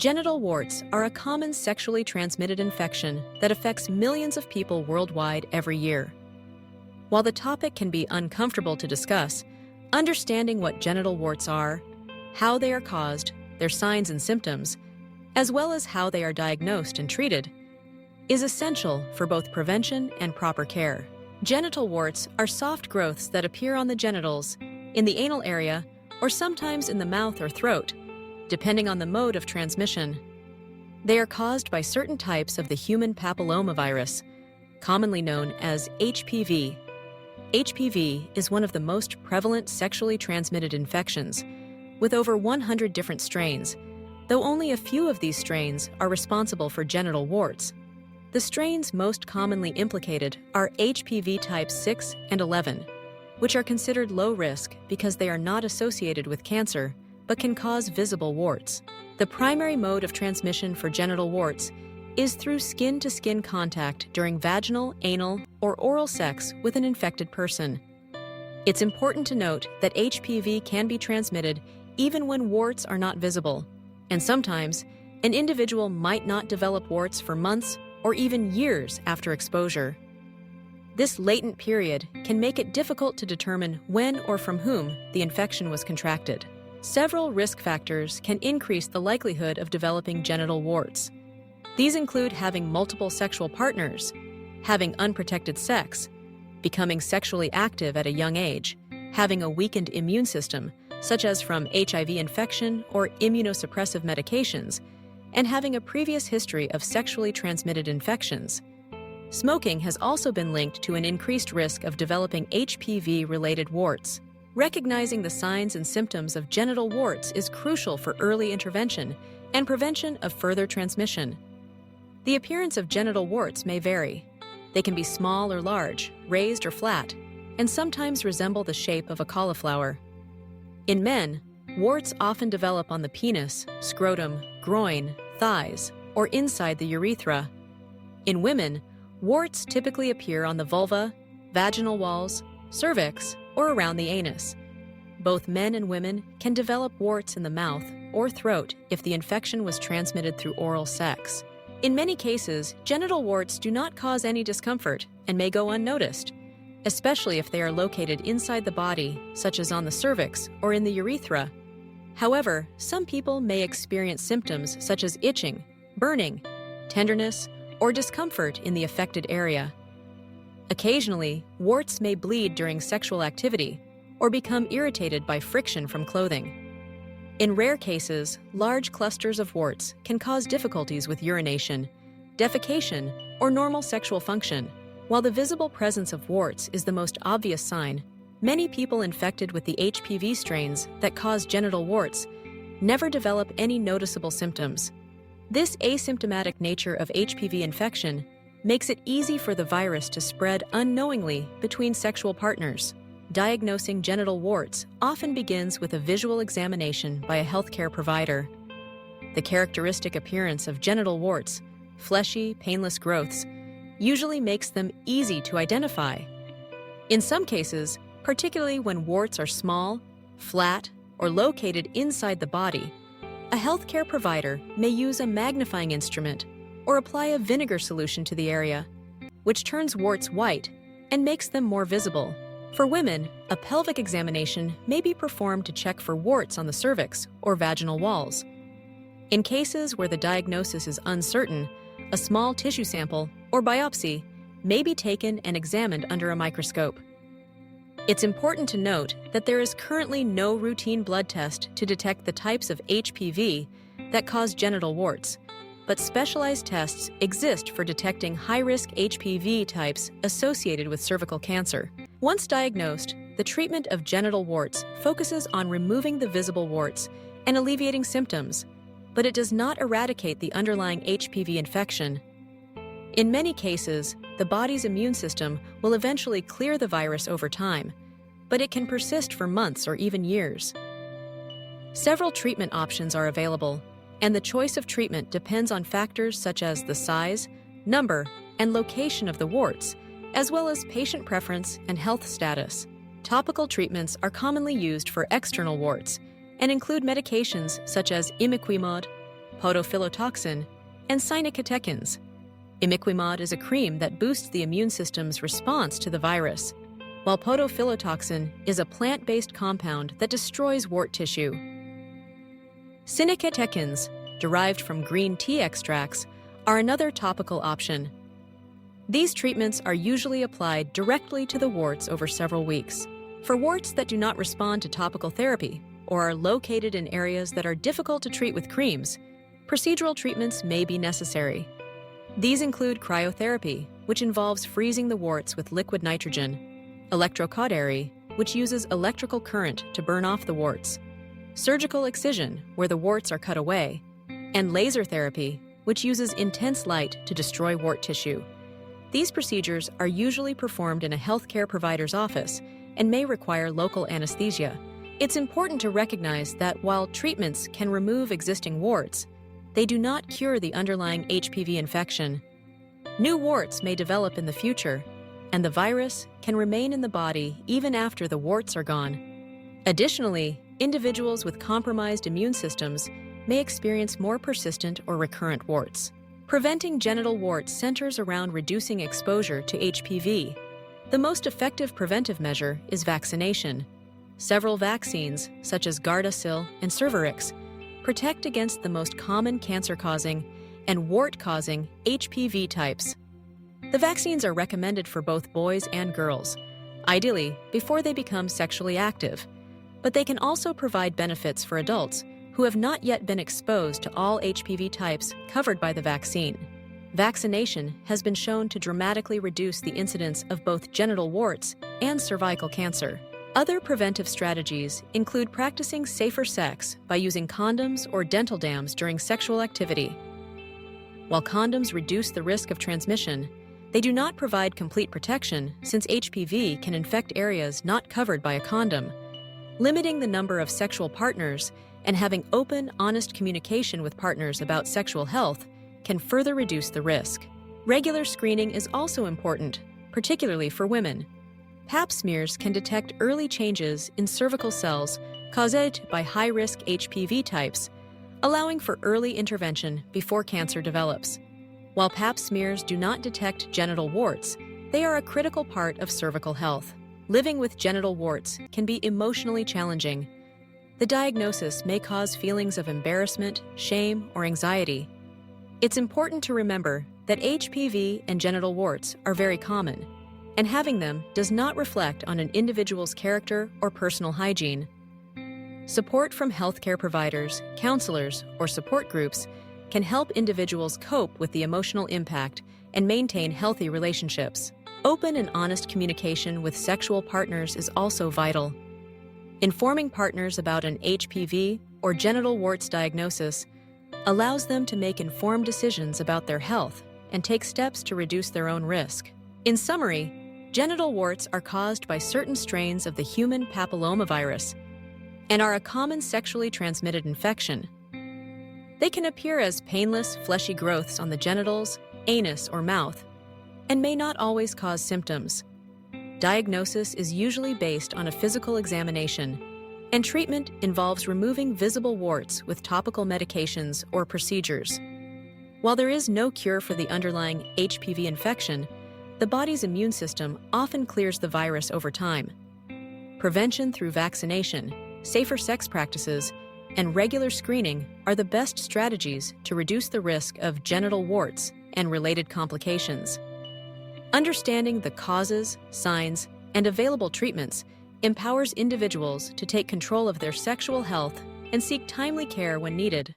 Genital warts are a common sexually transmitted infection that affects millions of people worldwide every year. While the topic can be uncomfortable to discuss, understanding what genital warts are, how they are caused, their signs and symptoms, as well as how they are diagnosed and treated, is essential for both prevention and proper care. Genital warts are soft growths that appear on the genitals, in the anal area, or sometimes in the mouth or throat, depending on the mode of transmission. They are caused by certain types of the human papillomavirus, commonly known as HPV. HPV is one of the most prevalent sexually transmitted infections, with over 100 different strains, though only a few of these strains are responsible for genital warts. The strains most commonly implicated are HPV types 6 and 11, which are considered low risk because they are not associated with cancer, but can cause visible warts. The primary mode of transmission for genital warts is through skin-to-skin contact during vaginal, anal, or oral sex with an infected person. It's important to note that HPV can be transmitted even when warts are not visible, and sometimes an individual might not develop warts for months or even years after exposure. This latent period can make it difficult to determine when or from whom the infection was contracted. Several risk factors can increase the likelihood of developing genital warts. These include having multiple sexual partners, having unprotected sex, becoming sexually active at a young age, having a weakened immune system, such as from HIV infection or immunosuppressive medications, and having a previous history of sexually transmitted infections. Smoking has also been linked to an increased risk of developing HPV-related warts. Recognizing the signs and symptoms of genital warts is crucial for early intervention and prevention of further transmission. The appearance of genital warts may vary. They can be small or large, raised or flat, and sometimes resemble the shape of a cauliflower. In men, warts often develop on the penis, scrotum, groin, thighs, or inside the urethra. In women, warts typically appear on the vulva, vaginal walls, cervix, or around the anus. Both men and women can develop warts in the mouth or throat if the infection was transmitted through oral sex. In many cases, genital warts do not cause any discomfort and may go unnoticed, especially if they are located inside the body, such as on the cervix or in the urethra. However, some people may experience symptoms such as itching, burning, tenderness, or discomfort in the affected area. Occasionally, warts may bleed during sexual activity or become irritated by friction from clothing. In rare cases, large clusters of warts can cause difficulties with urination, defecation, or normal sexual function. While the visible presence of warts is the most obvious sign, many people infected with the HPV strains that cause genital warts never develop any noticeable symptoms. This asymptomatic nature of HPV infection makes it easy for the virus to spread unknowingly between sexual partners. Diagnosing genital warts often begins with a visual examination by a healthcare provider. The characteristic appearance of genital warts, fleshy, painless growths, usually makes them easy to identify. In some cases, particularly when warts are small, flat, or located inside the body, a healthcare provider may use a magnifying instrument or apply a vinegar solution to the area, which turns warts white and makes them more visible. For women, a pelvic examination may be performed to check for warts on the cervix or vaginal walls. In cases where the diagnosis is uncertain, a small tissue sample or biopsy may be taken and examined under a microscope. It's important to note that there is currently no routine blood test to detect the types of HPV that cause genital warts, but specialized tests exist for detecting high-risk HPV types associated with cervical cancer. Once diagnosed, the treatment of genital warts focuses on removing the visible warts and alleviating symptoms, but it does not eradicate the underlying HPV infection. In many cases, the body's immune system will eventually clear the virus over time, but it can persist for months or even years. Several treatment options are available, and the choice of treatment depends on factors such as the size, number, and location of the warts, as well as patient preference and health status. Topical treatments are commonly used for external warts and include medications such as imiquimod, podophyllitoxin, and synecatechins. Imiquimod is a cream that boosts the immune system's response to the virus, while podophyllitoxin is a plant-based compound that destroys wart tissue. Synecatechins, derived from green tea extracts, are another topical option. These treatments are usually applied directly to the warts over several weeks. For warts that do not respond to topical therapy or are located in areas that are difficult to treat with creams, procedural treatments may be necessary. These include cryotherapy, which involves freezing the warts with liquid nitrogen, electrocautery, which uses electrical current to burn off the warts, surgical excision, where the warts are cut away, and laser therapy, which uses intense light to destroy wart tissue. These procedures are usually performed in a healthcare provider's office and may require local anesthesia. It's important to recognize that while treatments can remove existing warts, they do not cure the underlying HPV infection. New warts may develop in the future, and the virus can remain in the body even after the warts are gone. Additionally, individuals with compromised immune systems may experience more persistent or recurrent warts. Preventing genital warts centers around reducing exposure to HPV. The most effective preventive measure is vaccination. Several vaccines, such as Gardasil and Cervarix, protect against the most common cancer-causing and wart-causing HPV types. The vaccines are recommended for both boys and girls, ideally before they become sexually active, but they can also provide benefits for adults who have not yet been exposed to all HPV types covered by the vaccine. Vaccination has been shown to dramatically reduce the incidence of both genital warts and cervical cancer. Other preventive strategies include practicing safer sex by using condoms or dental dams during sexual activity. While condoms reduce the risk of transmission, they do not provide complete protection since HPV can infect areas not covered by a condom. Limiting the number of sexual partners and having open, honest communication with partners about sexual health can further reduce the risk. Regular screening is also important, particularly for women. Pap smears can detect early changes in cervical cells caused by high-risk HPV types, allowing for early intervention before cancer develops. While Pap smears do not detect genital warts, they are a critical part of cervical health. Living with genital warts can be emotionally challenging. The diagnosis may cause feelings of embarrassment, shame, or anxiety. It's important to remember that HPV and genital warts are very common, and having them does not reflect on an individual's character or personal hygiene. Support from healthcare providers, counselors, or support groups can help individuals cope with the emotional impact and maintain healthy relationships. Open and honest communication with sexual partners is also vital. Informing partners about an HPV or genital warts diagnosis allows them to make informed decisions about their health and take steps to reduce their own risk. In summary, genital warts are caused by certain strains of the human papillomavirus and are a common sexually transmitted infection. They can appear as painless, fleshy growths on the genitals, anus, or mouth, and may not always cause symptoms. Diagnosis is usually based on a physical examination, and treatment involves removing visible warts with topical medications or procedures. While there is no cure for the underlying HPV infection, the body's immune system often clears the virus over time. Prevention through vaccination, safer sex practices, and regular screening are the best strategies to reduce the risk of genital warts and related complications. Understanding the causes, signs, and available treatments empowers individuals to take control of their sexual health and seek timely care when needed.